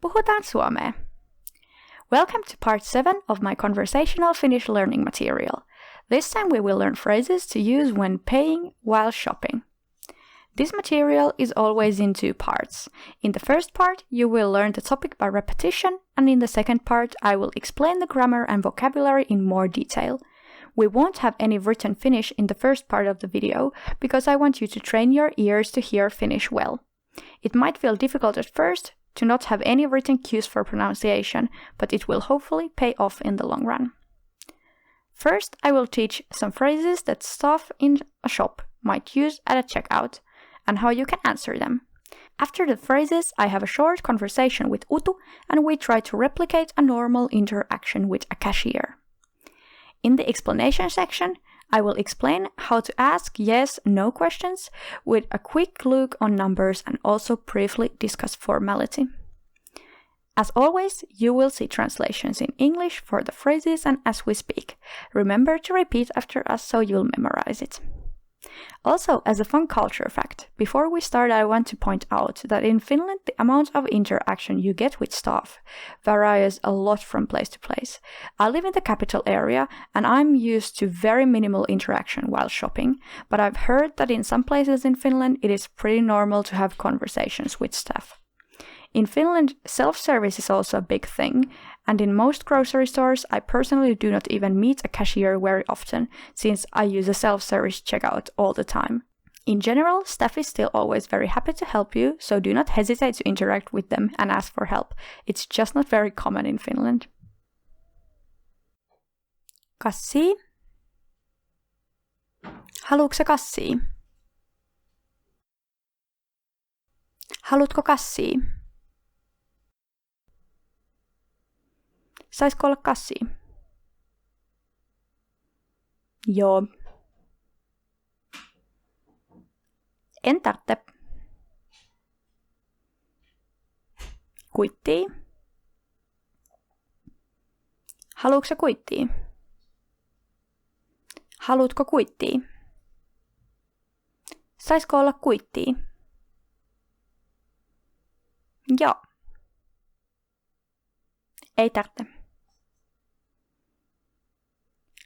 Puhutaan suomee. Welcome to part 7 of my conversational Finnish learning material. This time we will learn phrases to use when paying while shopping. This material is always in 2 parts. In the first part, you will learn the topic by repetition, and in the second part, I will explain the grammar and vocabulary in more detail. We won't have any written Finnish in the first part of the video, because I want you to train your ears to hear Finnish well. It might feel difficult at first to not have any written cues for pronunciation, but it will hopefully pay off in the long run. First, I will teach some phrases that staff in a shop might use at a checkout, and how you can answer them. After the phrases, I have a short conversation with Utu, and we try to replicate a normal interaction with a cashier. In the explanation section, I will explain how to ask yes/no questions with a quick look on numbers and also briefly discuss formality. As always, you will see translations in English for the phrases and as we speak. Remember to repeat after us so you'll memorize it. Also, as a fun culture fact, before we start I want to point out that in Finland the amount of interaction you get with staff varies a lot from place to place. I live in the capital area and I'm used to very minimal interaction while shopping, but I've heard that in some places in Finland it is pretty normal to have conversations with staff. In Finland, self-service is also a big thing, and in most grocery stores I personally do not even meet a cashier very often, since I use a self-service checkout all the time. In general, staff is still always very happy to help you, so do not hesitate to interact with them and ask for help. It's just not very common in Finland. Kassi. Haluatko kassia? Haluatko kassia? Saisiko olla kassia? Joo. En tarvitse. Kuittia. Haluatko kuittia? Haluatko kuittia? Saisiko olla kuittia? Joo. Ei tarvitse.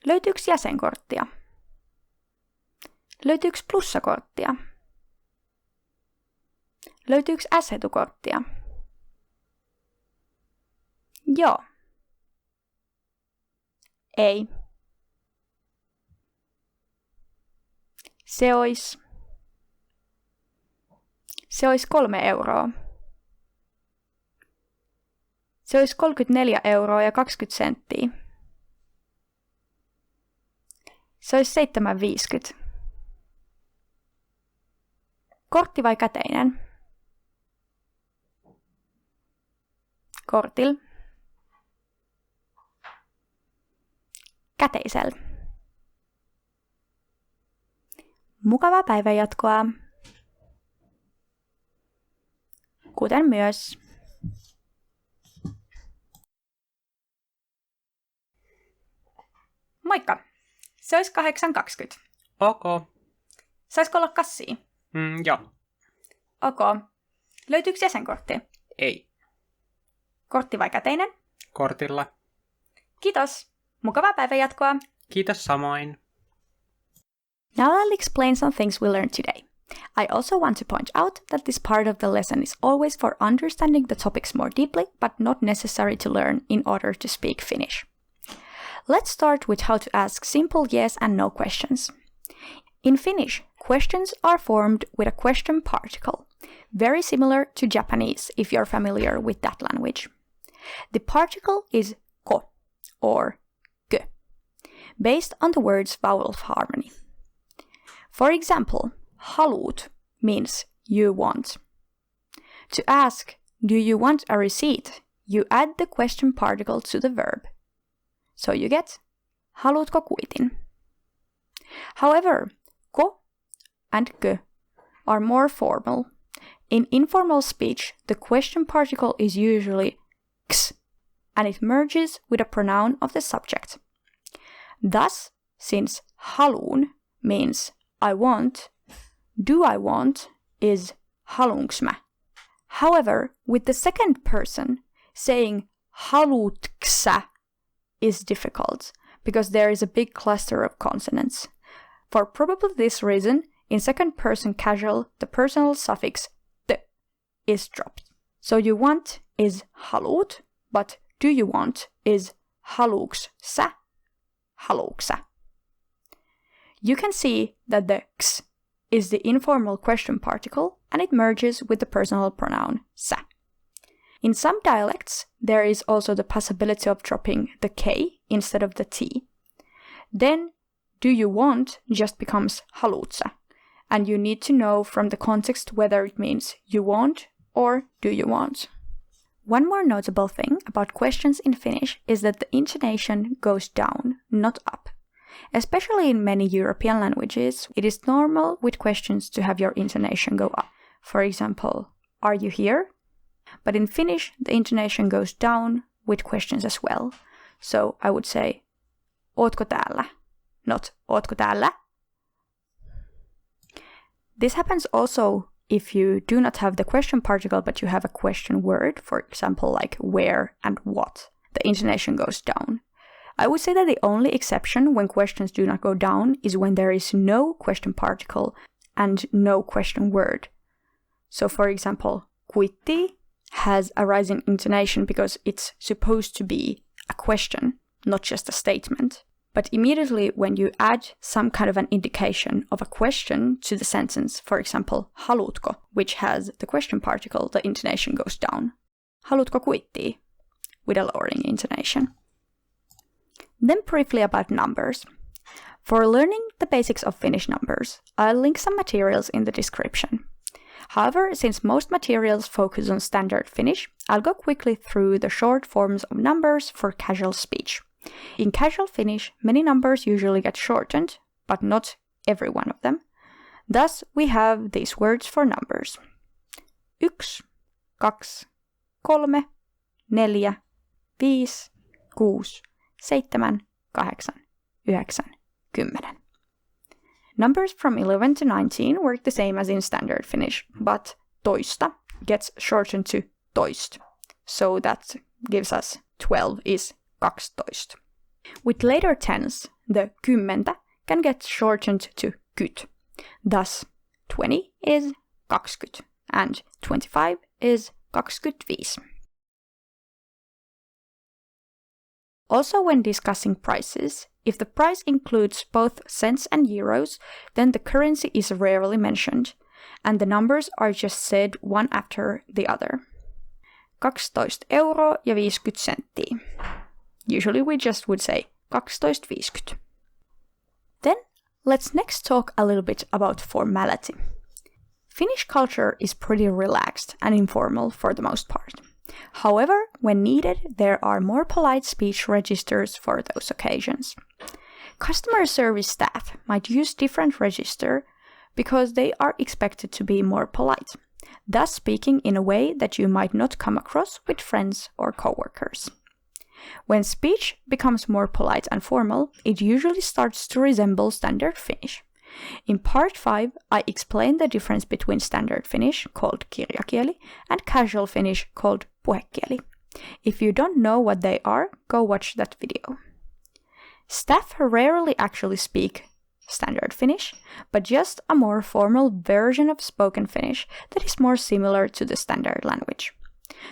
Löytyykö jäsenkorttia? Löytyykö plussakorttia? Löytyykö S-etukorttia? Joo. Ei. Se olisi 3 euroa. Se olisi 34 euroa ja 20 senttiä. Se olisi 7,50. Kortti vai käteinen? Kortil. Käteisel. Mukavaa päivänjatkoa. Kuten myös. Moikka! Se olisi 8,20. Ok. Saisiko olla kassia? Joo. Ok. Löytyykö jäsenkortti? Ei. Kortti vai käteinen? Kortilla. Kiitos. Mukavaa päivänjatkoa. Kiitos samoin. Now I'll explain some things we learned today. I also want to point out that this part of the lesson is always for understanding the topics more deeply, but not necessary to learn in order to speak Finnish. Let's start with how to ask simple yes and no questions. In Finnish, questions are formed with a question particle, very similar to Japanese if you're familiar with that language. The particle is ko or kö, based on the word's vowel harmony. For example, haluut means you want. To ask, do you want a receipt, you add the question particle to the verb. So you get, haluatko kuitin? However, ko and kö are more formal. In informal speech, the question particle is usually ks, and it merges with a pronoun of the subject. Thus, since haluun means I want, do I want is haluunks mä. However, with the second person, saying haluuksä is difficult because there is a big cluster of consonants. For probably this reason, in second person casual, the personal suffix t is dropped. So you want is haluut, but do you want is haluuksä, haluuksä. You can see that the x is the informal question particle and it merges with the personal pronoun sä. In some dialects, there is also the possibility of dropping the k instead of the t. Then, do you want just becomes haluutsä, and you need to know from the context whether it means you want or do you want. One more notable thing about questions in Finnish is that the intonation goes down, not up. Especially in many European languages, it is normal with questions to have your intonation go up. For example, are you here? But in Finnish, the intonation goes down with questions as well. So I would say, ootko täällä? Not, ootko täällä? This happens also if you do not have the question particle but you have a question word, for example, like where and what. The intonation goes down. I would say that the only exception when questions do not go down is when there is no question particle and no question word. So for example, kuitti has a rising intonation because it's supposed to be a question, not just a statement. But immediately when you add some kind of an indication of a question to the sentence, for example, haluutko, which has the question particle, the intonation goes down. Haluutko kuittia? With a lowering intonation. Then briefly about numbers. For learning the basics of Finnish numbers, I'll link some materials in the description. However, since most materials focus on standard Finnish, I'll go quickly through the short forms of numbers for casual speech. In casual Finnish, many numbers usually get shortened, but not every one of them. Thus, we have these words for numbers. 1, 2, 3, 4, 5, 6, 7, 8, 9, 10. Numbers from 11 to 19 work the same as in standard Finnish, but toista gets shortened to toist. So that gives us 12 is 12. With later tense, the 10 can get shortened to kyt. Thus, 20 is 20 and 25 is 25. Also, when discussing prices, if the price includes both cents and euros, then the currency is rarely mentioned, and the numbers are just said one after the other. 12,50. Usually we just would say 12,50. Then, let's next talk a little bit about formality. Finnish culture is pretty relaxed and informal for the most part. However, when needed, there are more polite speech registers for those occasions. Customer service staff might use different register because they are expected to be more polite, thus speaking in a way that you might not come across with friends or coworkers. When speech becomes more polite and formal, it usually starts to resemble standard Finnish. In part 5, I explain the difference between standard Finnish, called kirjakieli, and casual Finnish, called puhekieli. If you don't know what they are, go watch that video. Staff rarely actually speak standard Finnish, but just a more formal version of spoken Finnish that is more similar to the standard language.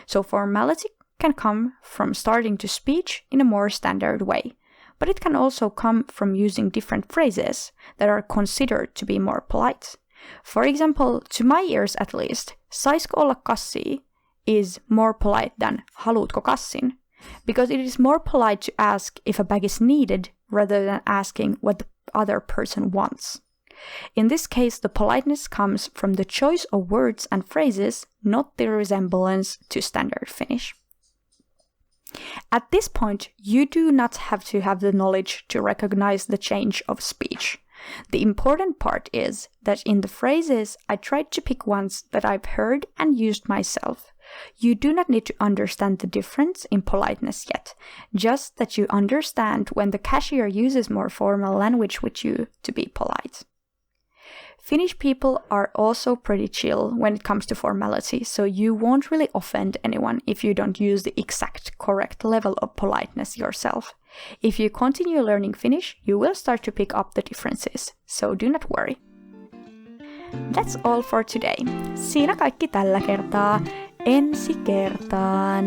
So formality can come from starting to speech in a more standard way, but it can also come from using different phrases that are considered to be more polite. For example, to my ears at least, saisko olla kassi is more polite than haluutko kassin, because it is more polite to ask if a bag is needed rather than asking what the other person wants. In this case, the politeness comes from the choice of words and phrases, not the resemblance to standard Finnish. At this point, you do not have to have the knowledge to recognize the change of speech. The important part is that in the phrases, I tried to pick ones that I've heard and used myself. You do not need to understand the difference in politeness yet, just that you understand when the cashier uses more formal language with you to be polite. Finnish people are also pretty chill when it comes to formality, so you won't really offend anyone if you don't use the exact correct level of politeness yourself. If you continue learning Finnish, you will start to pick up the differences, so do not worry. That's all for today. Siinä kaikki tällä kertaa. Ensi kertaan!